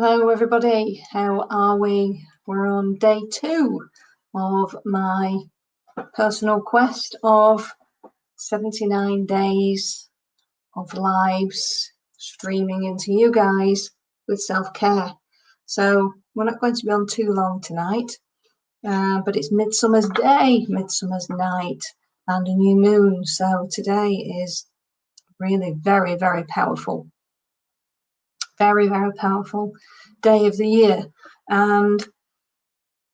Hello everybody, how are we? We're on day 2 of my personal quest of 79 days of lives streaming into you guys with self-care. So we're not going to be on too long tonight, but it's Midsummer's Day, Midsummer's Night and a new moon. So today is really very, very powerful. Very, very powerful day of the year. And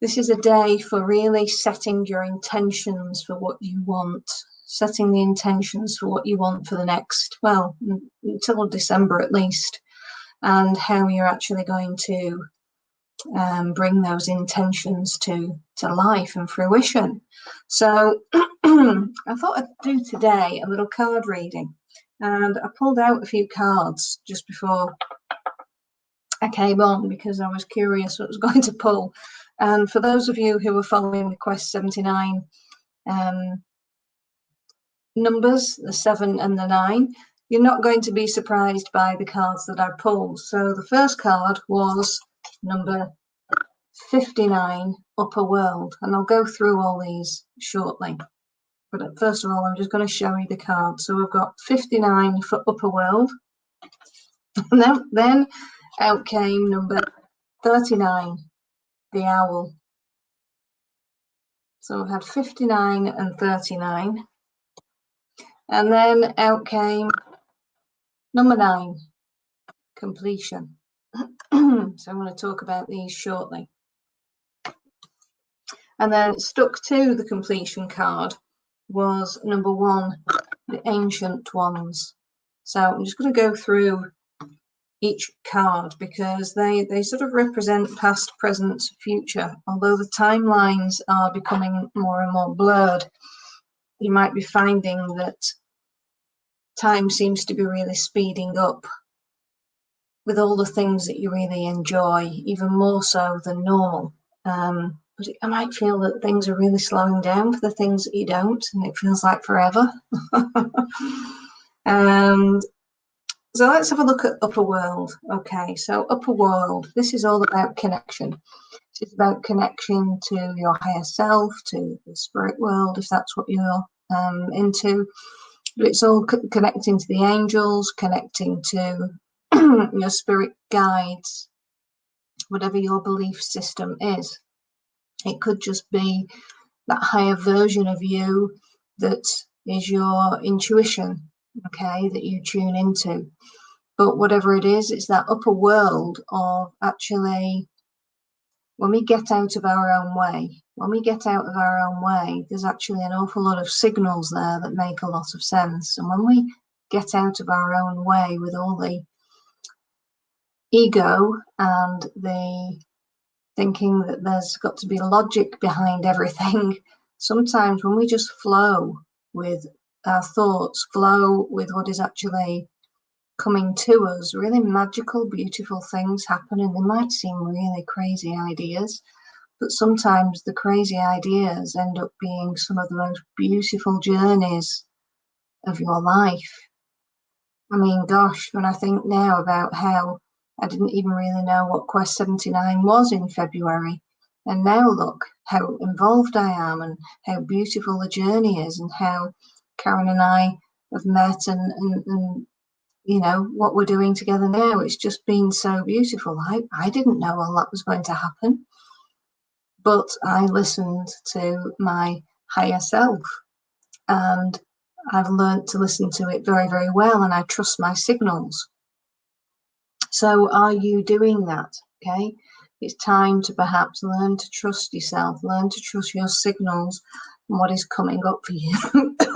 this is a day for really setting your intentions for what you want, setting the intentions for what you want for the next, well, until December at least, and how you're actually going to bring those intentions to life and fruition. So I thought I'd do today a little card reading, and I pulled out a few cards just before I came on because I was curious what I was going to pull. And for those of you who are following the Quest 79 numbers, the 7 and the 9, you're not going to be surprised by the cards that I pulled. So the first card was number 59, Upper World. And I'll go through all these shortly. But first of all, I'm just going to show you the card. So we've got 59 for Upper World. And then out came number 39, the Owl. So we've had 59 and 39. And then out came number 9, Completion. So I'm going to talk about these shortly. And then stuck to the Completion card was number 1, the Ancient Ones. So I'm just going to go through each card because they sort of represent past, present, future. Although the timelines are becoming more and more blurred, you might be finding that time seems to be really speeding up with all the things that you really enjoy, even more so than normal. But I might feel that things are really slowing down for the things that you don't, and it feels like forever. So let's have a look at Upper World. Okay, so Upper World, this is all about connection. It's about connection to your higher self, to the spirit world, if that's what you're into. But it's all connecting to the angels, connecting to your spirit guides, whatever your belief system is. It could just be that higher version of you that is your intuition, okay, that you tune into. But whatever it is, it's that upper world of actually, when we get out of our own way, there's actually an awful lot of signals there that make a lot of sense. And when we get out of our own way with all the ego and the thinking that there's got to be logic behind everything, sometimes when we just flow with our thoughts, flow with what is actually coming to us, really magical, beautiful things happen. And they might seem really crazy ideas, but sometimes the crazy ideas end up being some of the most beautiful journeys of your life. I mean, gosh, when I think now about how I didn't even really know what Quest 79 was in February, and now look how involved I am and how beautiful the journey is, and how Karen and I have met, and you know what we're doing together now. It's just been so beautiful. I didn't know all that was going to happen, but I listened to my higher self, and I've learned to listen to it very, very well, and I trust my signals. So are you doing that? Okay, it's time to perhaps learn to trust yourself, learn to trust your signals and what is coming up for you.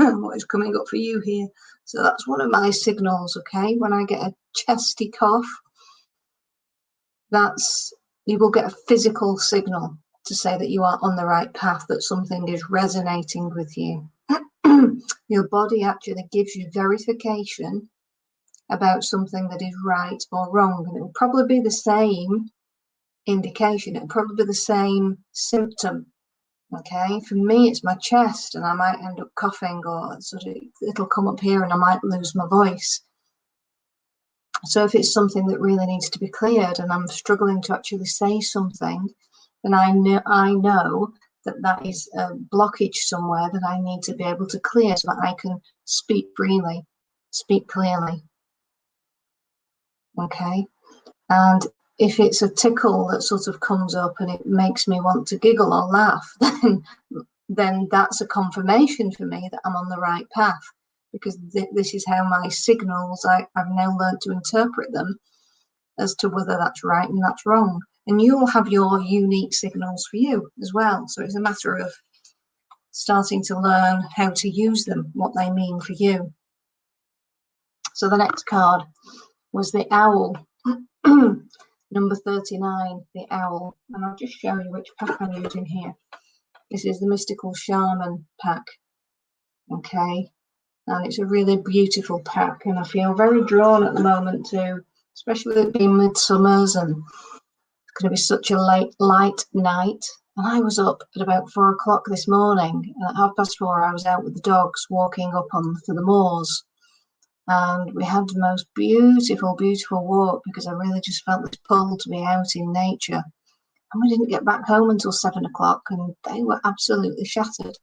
What is coming up for you here. So that's one of my signals. Okay, when I get a chesty cough, that's, you will get a physical signal to say that you are on the right path, that something is resonating with you. Your body actually gives you verification about something that is right or wrong, and it will probably be the same indication, it'll probably be the same symptom. Okay, for me it's my chest, and I might end up coughing, or sort of it'll come up here and I might lose my voice. So if it's something that really needs to be cleared and I'm struggling to actually say something, then I know that that is a blockage somewhere that I need to be able to clear so that I can speak freely, speak clearly. Okay. And if it's a tickle that sort of comes up and it makes me want to giggle or laugh, then that's a confirmation for me that I'm on the right path, because this is how my signals, I've now learned to interpret them as to whether that's right and that's wrong. And you'll have your unique signals for you as well. So it's a matter of starting to learn how to use them, what they mean for you. So the next card was the owl. Number 39, the owl. And I'll just show you which pack I'm using here. This is the Mystical Shaman pack. Okay. And it's a really beautiful pack. And I feel very drawn at the moment to, especially with it being Midsummers and it's going to be such a light night. And I was up at about 4 o'clock this morning. And at 4:30, I was out with the dogs walking up onto the moors. And we had the most beautiful, beautiful walk because I really just felt this pull to be out in nature. And we didn't get back home until 7 o'clock and they were absolutely shattered.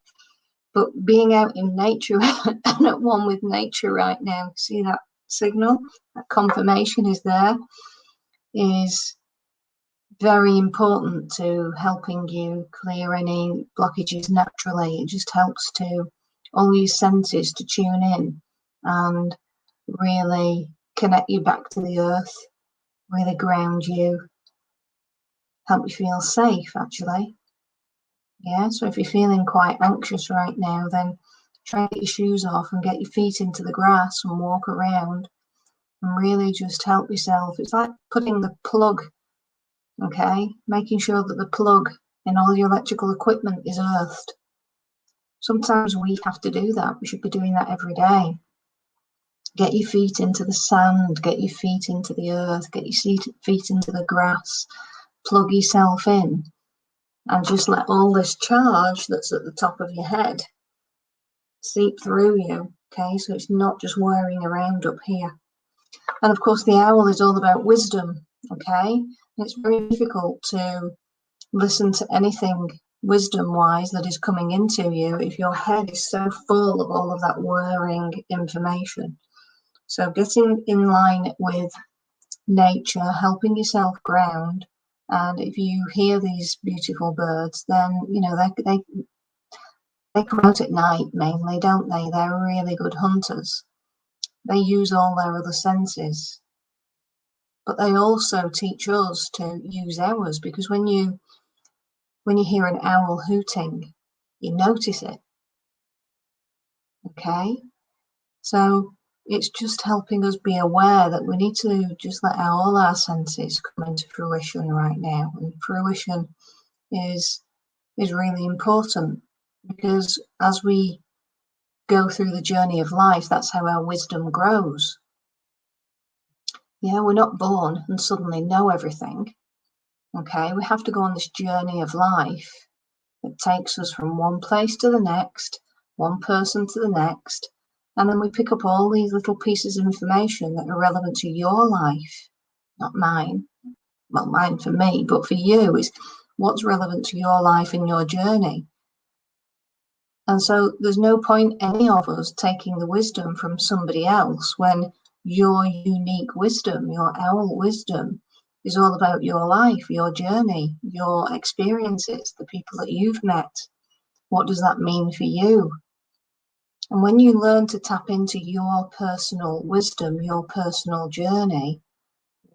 But being out in nature and at one with nature right now, see that signal, that confirmation is there, is very important to helping you clear any blockages naturally. It just helps to all these senses to tune in and really connect you back to the earth, really ground you, help you feel safe actually. Yeah, so if you're feeling quite anxious right now, then try and get your shoes off and get your feet into the grass and walk around and really just help yourself. It's like putting the plug, okay, making sure that the plug in all your electrical equipment is earthed. Sometimes we have to do that. We should be doing that every day. Get your feet into the sand, get your feet into the earth, get your feet into the grass, plug yourself in, and just let all this charge that's at the top of your head seep through you, okay? So it's not just whirring around up here. And of course, the owl is all about wisdom, okay? And it's very difficult to listen to anything wisdom-wise that is coming into you if your head is so full of all of that whirring information. So getting in line with nature, helping yourself ground, and if you hear these beautiful birds, then you know they come out at night mainly, don't they? They're really good hunters. They use all their other senses, but they also teach us to use ours, because when you hear an owl hooting, you notice it. Okay, so it's just helping us be aware that we need to just let all our senses come into fruition right now. And fruition is really important, because as we go through the journey of life, that's how our wisdom grows. Yeah, we're not born and suddenly know everything. Okay, we have to go on this journey of life that takes us from one place to the next, one person to the next, and then we pick up all these little pieces of information that are relevant to your life, not mine. Well, mine for me, but for you is what's relevant to your life and your journey. And so there's no point any of us taking the wisdom from somebody else when your unique wisdom, your owl wisdom, is all about your life, your journey, your experiences, the people that you've met. What does that mean for you? And when you learn to tap into your personal wisdom, your personal journey,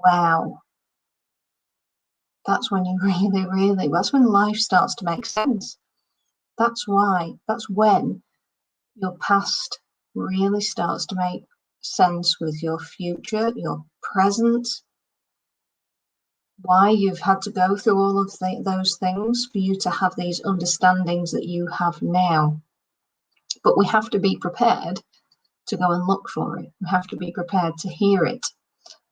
wow, that's when you really, that's when life starts to make sense. That's when your past really starts to make sense with your future, your present, why you've had to go through all of those things for you to have these understandings that you have now. But we have to be prepared to go and look for it. We have to be prepared to hear it.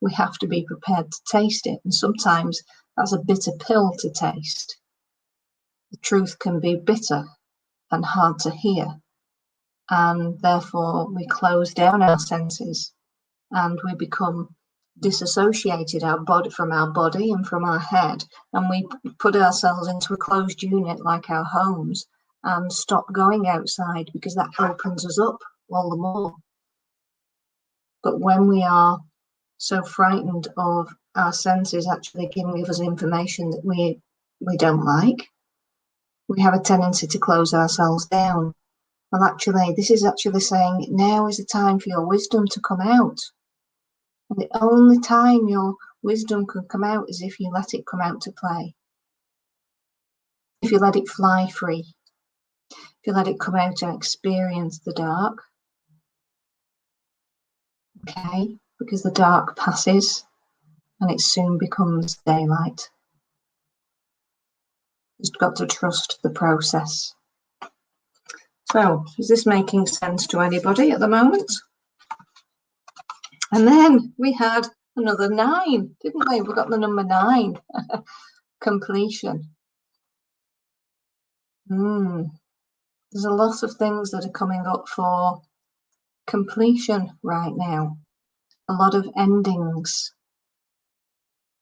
We have to be prepared to taste it. And sometimes that's a bitter pill to taste. The truth can be bitter and hard to hear. And therefore we close down our senses and we become disassociated our body from our body and from our head, and we put ourselves into a closed unit like our homes and stop going outside, because that opens us up all the more. But when we are so frightened of our senses actually giving us information that we don't like, we have a tendency to close ourselves down. Well, actually, this is actually saying now is the time for your wisdom to come out. And the only time your wisdom can come out is if you let it come out to play. If you let it fly free. If you let it come out and experience the dark. Okay, because the dark passes and it soon becomes daylight. You've got to trust the process. So, is this making sense to anybody at the moment? And then we had another 9, didn't we? We got the number 9, completion. There's a lot of things that are coming up for completion right now. A lot of endings,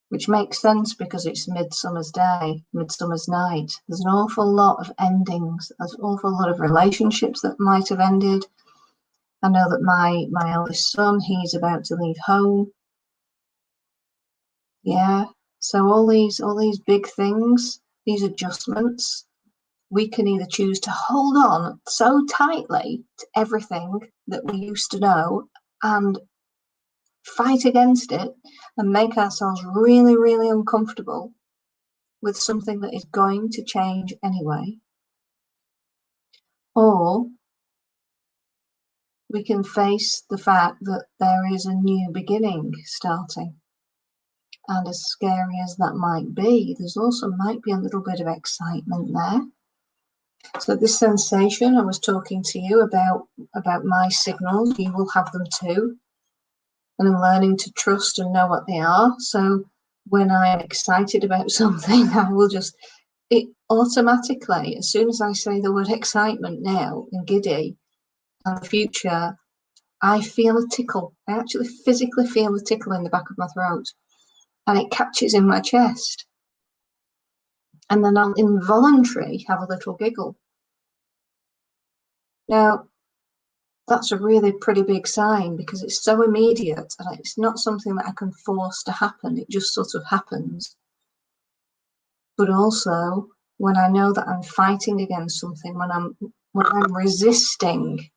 which makes sense because it's Midsummer's Day, Midsummer's Night. There's an awful lot of endings. There's an awful lot of relationships that might have ended. I know that my eldest son, he's about to leave home. Yeah. So all these big things, these adjustments, we can either choose to hold on so tightly to everything that we used to know and fight against it and make ourselves really, really uncomfortable with something that is going to change anyway. Or we can face the fact that there is a new beginning starting. And as scary as that might be, there's also might be a little bit of excitement there. So this sensation, I was talking to you about my signals, you will have them too. And I'm learning to trust and know what they are. So when I'm excited about something, I will it automatically, as soon as I say the word excitement now and giddy and the future, I feel a tickle. I actually physically feel a tickle in the back of my throat. And it catches in my chest. And then I'll involuntarily have a little giggle. Now, that's a really pretty big sign because it's so immediate and it's not something that I can force to happen. It just sort of happens. But also, when I know that I'm fighting against something, when I'm resisting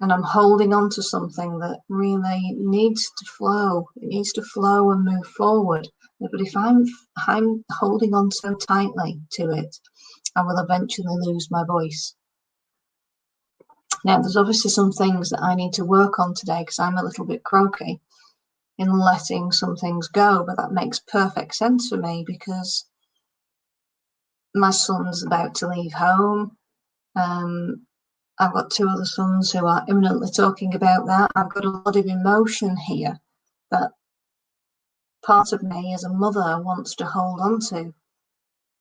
and I'm holding on to something that really needs to flow, it needs to flow and move forward. But if I'm holding on so tightly to it, I will eventually lose my voice. Now, there's obviously some things that I need to work on today because I'm a little bit croaky in letting some things go, but that makes perfect sense for me because my son's about to leave home. I've got 2 other sons who are imminently talking about that. I've got a lot of emotion here that part of me as a mother wants to hold on to.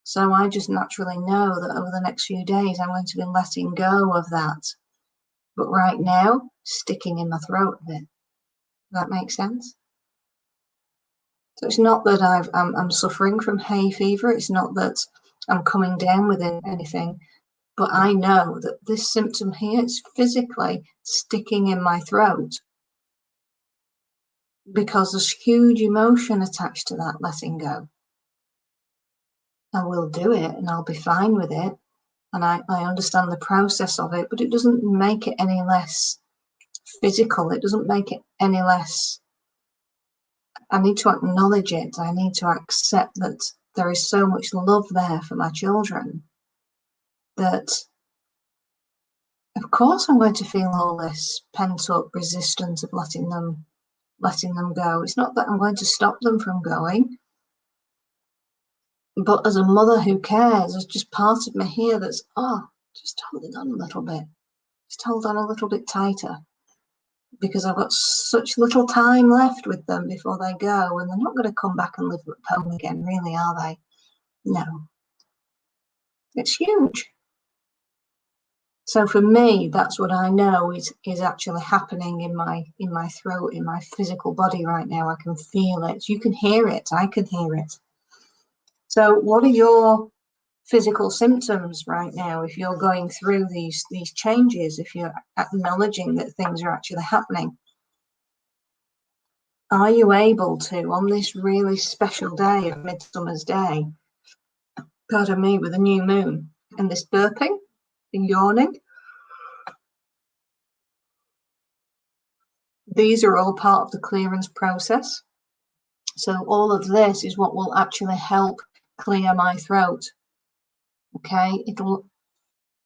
So I just naturally know that over the next few days, I'm going to be letting go of that. But right now, sticking in my throat a bit. Does that make sense? So it's not that I'm suffering from hay fever. It's not that I'm coming down with anything. But I know that this symptom here is physically sticking in my throat because there's huge emotion attached to that letting go. I will do it and I'll be fine with it. And I understand the process of it, but it doesn't make it any less physical. It doesn't make it any less. I need to acknowledge it. I need to accept that there is so much love there for my children that of course I'm going to feel all this pent up resistance of letting them go. It's not that I'm going to stop them from going, but as a mother who cares, there's just part of me here that's just holding on a little bit, just hold on a little bit tighter, because I've got such little time left with them before they go, and they're not going to come back and live at home again, really, are they? No. It's huge. So for me, that's what I know is actually happening in my throat, in my physical body right now. I can feel it. You can hear it. I can hear it. So what are your physical symptoms right now if you're going through these changes, if you're acknowledging that things are actually happening? Are you able to, on this really special day of Midsummer's Day, pardon me, with a new moon and this burping and yawning, these are all part of the clearance process. So all of this is what will actually help clear my throat. Okay, it'll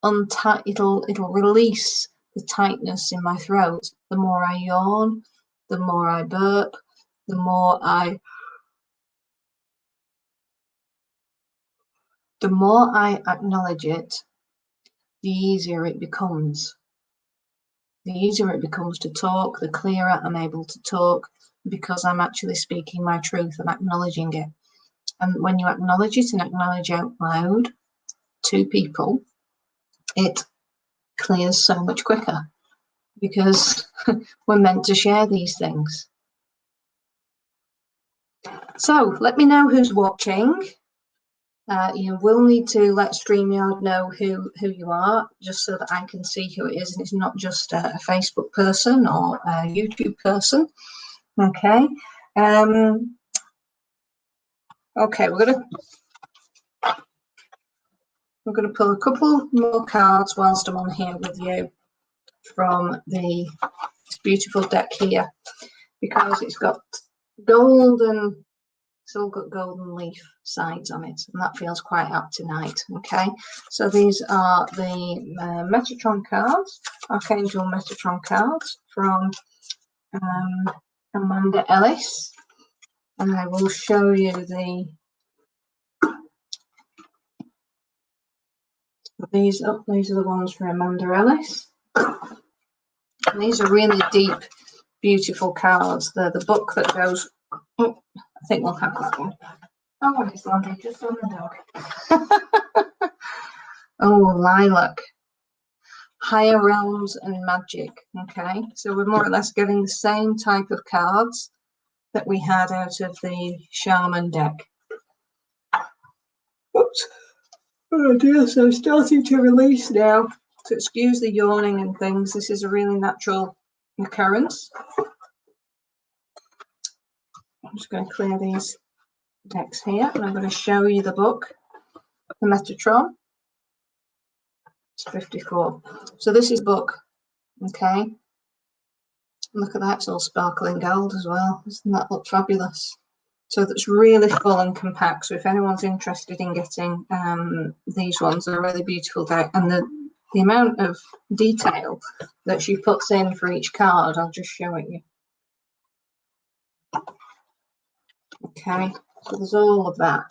release the tightness in my throat. The more I yawn, the more I burp, the more I acknowledge it, the easier it becomes. The easier it becomes to talk, the clearer I'm able to talk, because I'm actually speaking my truth and acknowledging it. And when you acknowledge it and acknowledge out loud to people, it clears so much quicker, because we're meant to share these things. So let me know who's watching. You will need to let StreamYard know who you are, just so that I can see who it is, and it's not just a Facebook person or a YouTube person. Okay. Okay, we're gonna pull a couple more cards whilst I'm on here with you from this beautiful deck here, because it's got golden. It's all got golden leaf sides on it, and that feels quite apt tonight. Okay, so these are the Metatron cards, Archangel Metatron cards from Amanda Ellis, and I will show you these are the ones for Amanda Ellis. And these are really deep, beautiful cards. They're the book that goes. Oh, I think we'll have that one. Oh, it's landed just on the dog. Oh, lilac. Higher realms and magic. Okay, so we're more or less getting the same type of cards that we had out of the shaman deck. Oops. Oh dear, so I'm starting to release now. So excuse the yawning and things. This is a really natural occurrence. I'm just going to clear these decks here, and I'm going to show you the book, the Metatron. It's 54. So this is book. Okay. Look at that, it's all sparkling gold as well. Doesn't that look fabulous? So that's really full and compact. So if anyone's interested in getting these ones, they're really beautiful deck. And the amount of detail that she puts in for each card, I'll just show it you. Okay, so there's all of that.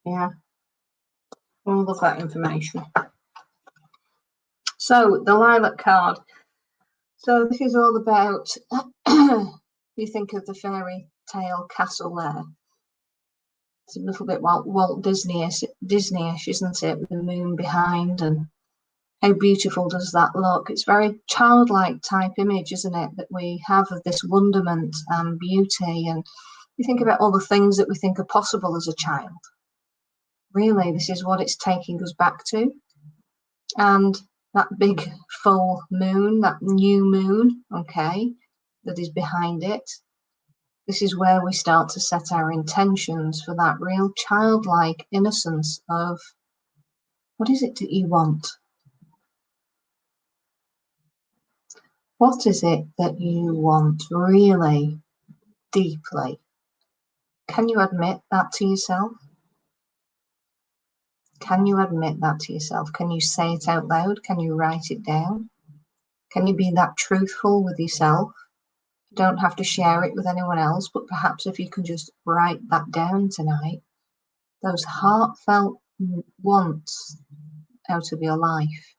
Yeah, all of that information. So the lilac card. So this is all about, you think of the fairy tale castle there. It's a little bit Walt Disney-ish, isn't it? With the moon behind, and how beautiful does that look? It's very childlike type image, isn't it? That we have of this wonderment and beauty. And you think about all the things that we think are possible as a child. Really, this is what it's taking us back to. And that big full moon, that new moon, okay, that is behind it. This is where we start to set our intentions for that real childlike innocence of, what is it that you want? What is it that you want really deeply? Can you admit that to yourself? Can you admit that to yourself? Can you say it out loud? Can you write it down? Can you be that truthful with yourself? You don't have to share it with anyone else, but perhaps if you can just write that down tonight, those heartfelt wants out of your life.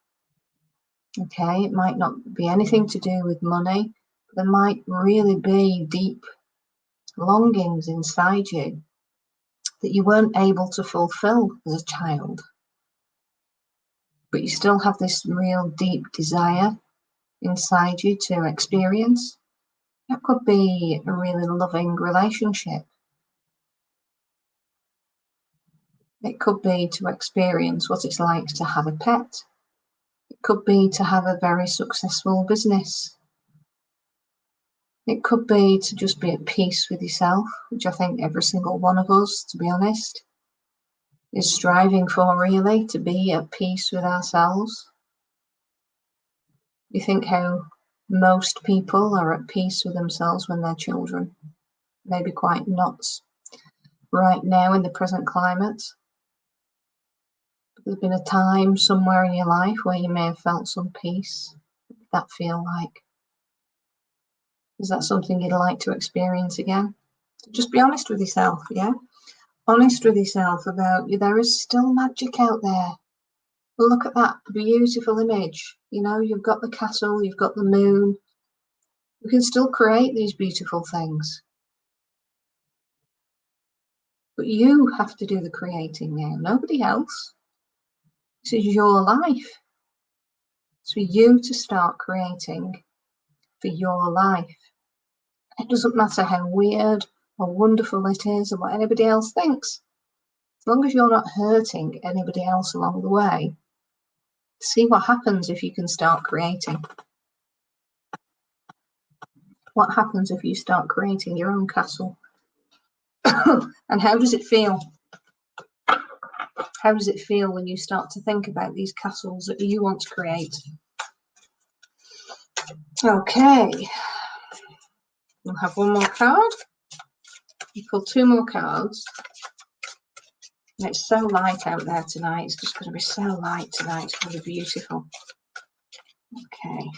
Okay, it might not be anything to do with money, but there might really be deep longings inside you that you weren't able to fulfill as a child. but you still have this real deep desire inside you to experience. That could be a really loving relationship. It could be to experience what it's like to have a pet. It could be to have a very successful business. It could be to just be at peace with yourself, which I think every single one of us, to be honest, is striving for, really, to be at peace with ourselves. You think how most people are at peace with themselves when they're children. Maybe quite nuts right now in the present climate. There's been a time somewhere in your life where you may have felt some peace. What did that feel like? Is that something you'd like to experience again? Just be honest with yourself, yeah? Honest with yourself about there is still magic out there. Look at that beautiful image. You know, you've got the castle, you've got the moon. You can still create these beautiful things. But you have to do the creating now, nobody else. This is your life. It's for you to start creating for your life. It doesn't matter how weird or wonderful it is or what anybody else thinks. As long as you're not hurting anybody else along the way, see what happens if you can start creating. What happens if you start creating your own castle? And how does it feel? How does it feel when you start to think about these castles that you want to create? Okay, we'll have one more card. You pull two more cards. And it's so light out there tonight. It's just going to be so light tonight. It's going to be beautiful. Okay.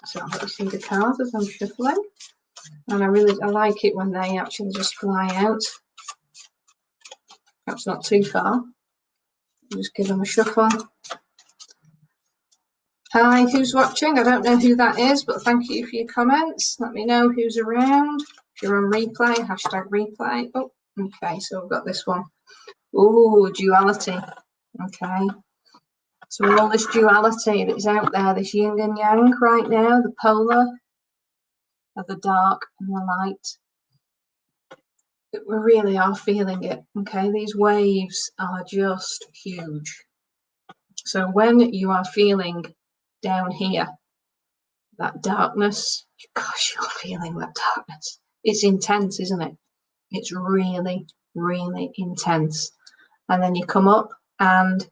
So I'll let you see the cards as I'm shuffling. And I like it when they actually just fly out. Perhaps not too far. Just give them a shuffle. Hi, who's watching? I don't know who that is, but thank you for your comments. Let me know who's around. If you're on replay, hashtag replay. Oh, okay, so we've got this one. Ooh, duality. Okay. So all this duality that's out there, this yin and yang right now, the polar of the dark and the light. We really are feeling it, okay? These waves are just huge. So when you are feeling down here, that darkness, gosh, you're feeling that darkness. It's intense, isn't it? It's really, really intense. And then you come up and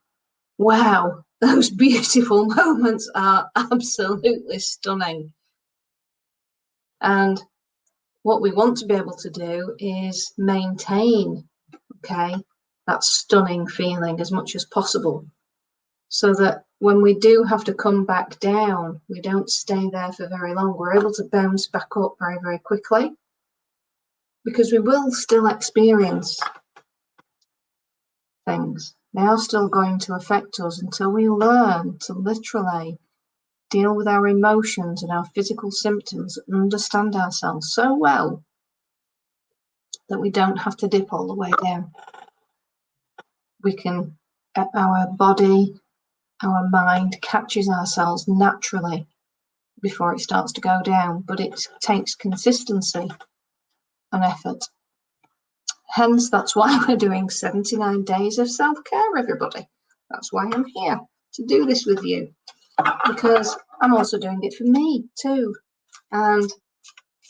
wow, those beautiful moments are absolutely stunning. And what we want to be able to do is maintain, okay, that stunning feeling as much as possible, so that when we do have to come back down, we don't stay there for very long. We're able to bounce back up very, very quickly, because we will still experience things. They are still going to affect us until we learn to literally deal with our emotions and our physical symptoms and understand ourselves so well that we don't have to dip all the way down. We can, our body, our mind catches ourselves naturally before it starts to go down, but it takes consistency and effort. Hence, that's why we're doing 79 days of self-care, everybody. That's why I'm here, to do this with you, because I'm also doing it for me too. And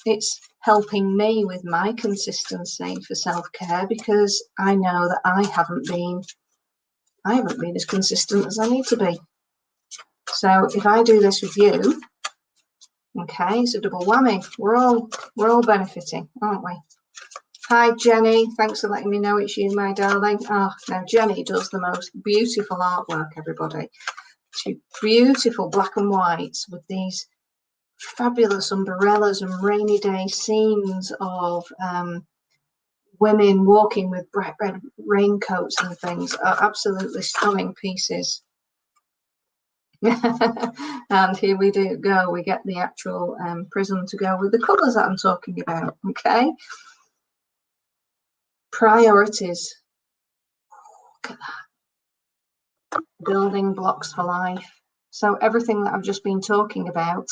it's helping me with my consistency for self-care, because I know that I haven't been as consistent as I need to be. So if I do this with you, okay, it's a double whammy. We're all benefiting, aren't we? Hi Jenny, thanks for letting me know it's you, my darling. Oh, now Jenny does the most beautiful artwork, everybody. She beautiful black and whites with these fabulous umbrellas and rainy day scenes of women walking with bright red raincoats and things. Are absolutely stunning pieces. And here we go, we get the actual prism to go with the colours that I'm talking about. Okay, priorities. Look at that. Building blocks for life. So everything that I've just been talking about,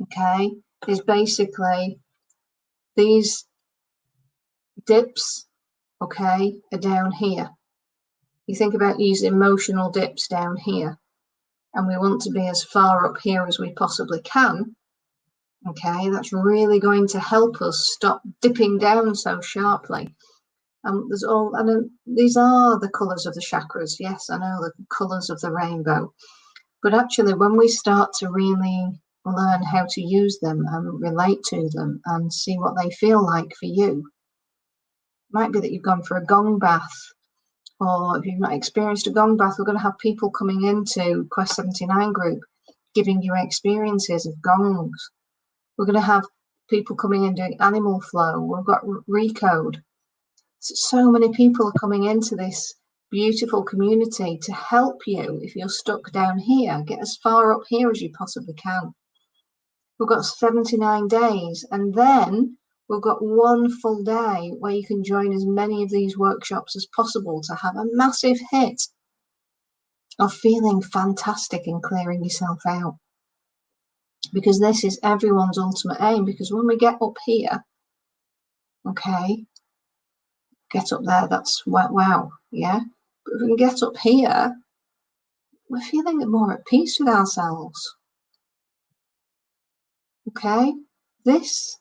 okay, is basically these dips, okay, are down here. You think about these emotional dips down here, and we want to be as far up here as we possibly can. Okay, that's really going to help us stop dipping down so sharply. These are the colours of the chakras. Yes, I know, the colours of the rainbow. But actually, when we start to really learn how to use them and relate to them and see what they feel like for you, it might be that you've gone for a gong bath, or if you've not experienced a gong bath, we're going to have people coming into Quest 79 group giving you experiences of gongs. We're going to have people coming in doing animal flow. We've got Recode. So many people are coming into this beautiful community to help you if you're stuck down here. Get as far up here as you possibly can. We've got 79 days, and then we've got one full day where you can join as many of these workshops as possible to have a massive hit of feeling fantastic and clearing yourself out. Because this is everyone's ultimate aim. Because when we get up here, okay, get up there, that's wow, yeah. But if we can get up here, we're feeling more at peace with ourselves. Okay, this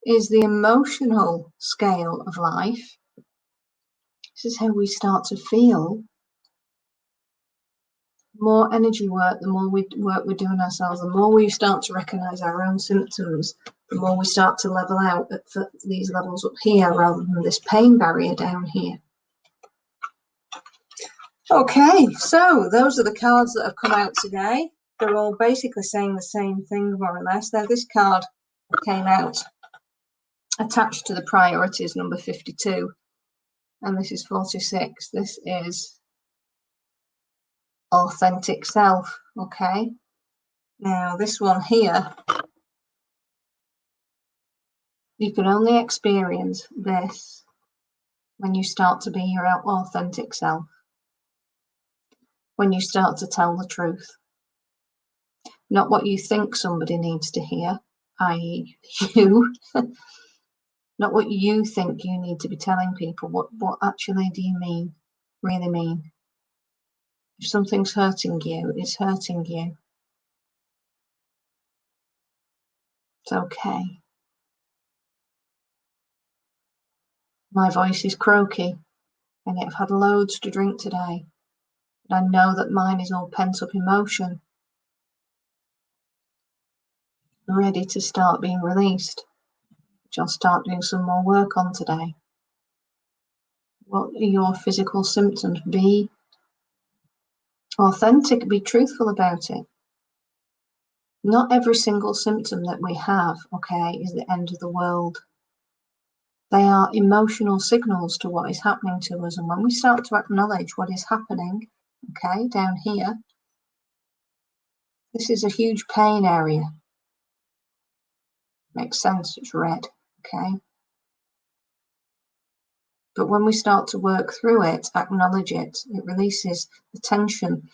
is the emotional scale of life. This is how we start to feel. More energy work, the more work we're doing ourselves, the more we start to recognize our own symptoms, the more we start to level out at these levels up here rather than this pain barrier down here. Okay, so those are the cards that have come out today. They're all basically saying the same thing, more or less. Now, this card came out attached to the priorities, number 52, and this is 46. This is authentic self, okay? Now, this one here, you can only experience this when you start to be your authentic self, when you start to tell the truth. Not what you think somebody needs to hear, i.e. you. Not what you think you need to be telling people. What actually do you mean, really mean? If something's hurting you, it's hurting you. It's okay. My voice is croaky, and yet I've had loads to drink today. But I know that mine is all pent up emotion, ready to start being released, which I'll start doing some more work on today. What are your physical symptoms? Be authentic, be truthful about it. Not every single symptom that we have, okay, is the end of the world. They are emotional signals to what is happening to us. And when we start to acknowledge what is happening, okay, down here, this is a huge pain area. Makes sense, it's red, okay? But when we start to work through it, acknowledge it, it releases the tension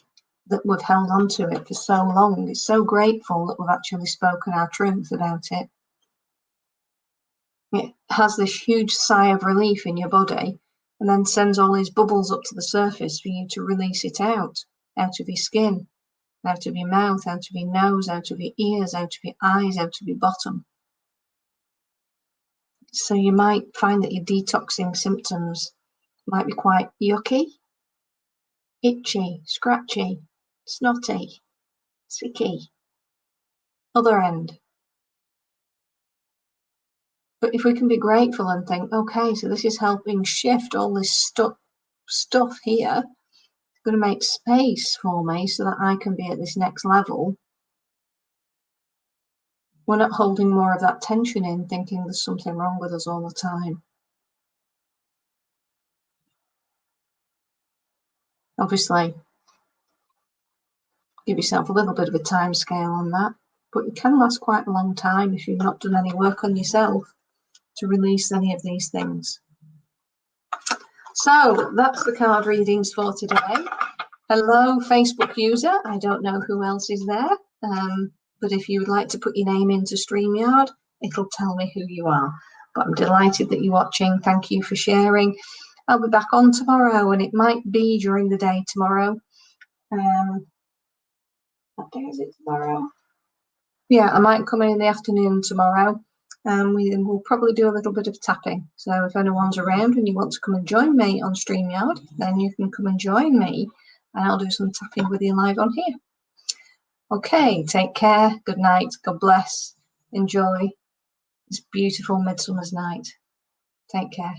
that we've held onto it for so long. It's so grateful that we've actually spoken our truth about it. It has this huge sigh of relief in your body, and then sends all these bubbles up to the surface for you to release it out of your skin, out of your mouth, out of your nose, out of your ears, out of your eyes, out of your bottom. So you might find that your detoxing symptoms might be quite yucky, itchy, scratchy, snotty, sicky, other end. But if we can be grateful and think, okay, so this is helping shift all this stuff here, it's going to make space for me so that I can be at this next level. We're not holding more of that tension in, thinking there's something wrong with us all the time. Obviously, give yourself a little bit of a time scale on that, but it can last quite a long time if you've not done any work on yourself to release any of these things. So that's the card readings for today. Hello, Facebook user. I don't know who else is there, but if you would like to put your name into StreamYard, it'll tell me who you are. But I'm delighted that you're watching. Thank you for sharing. I'll be back on tomorrow, and it might be during the day tomorrow. What day is it tomorrow? Yeah, I might come in the afternoon tomorrow. We'll probably do a little bit of tapping. So if anyone's around and you want to come and join me on StreamYard, then you can come and join me, and I'll do some tapping with you live on here. Okay, take care. Good night. God bless. Enjoy this beautiful midsummer's night. Take care.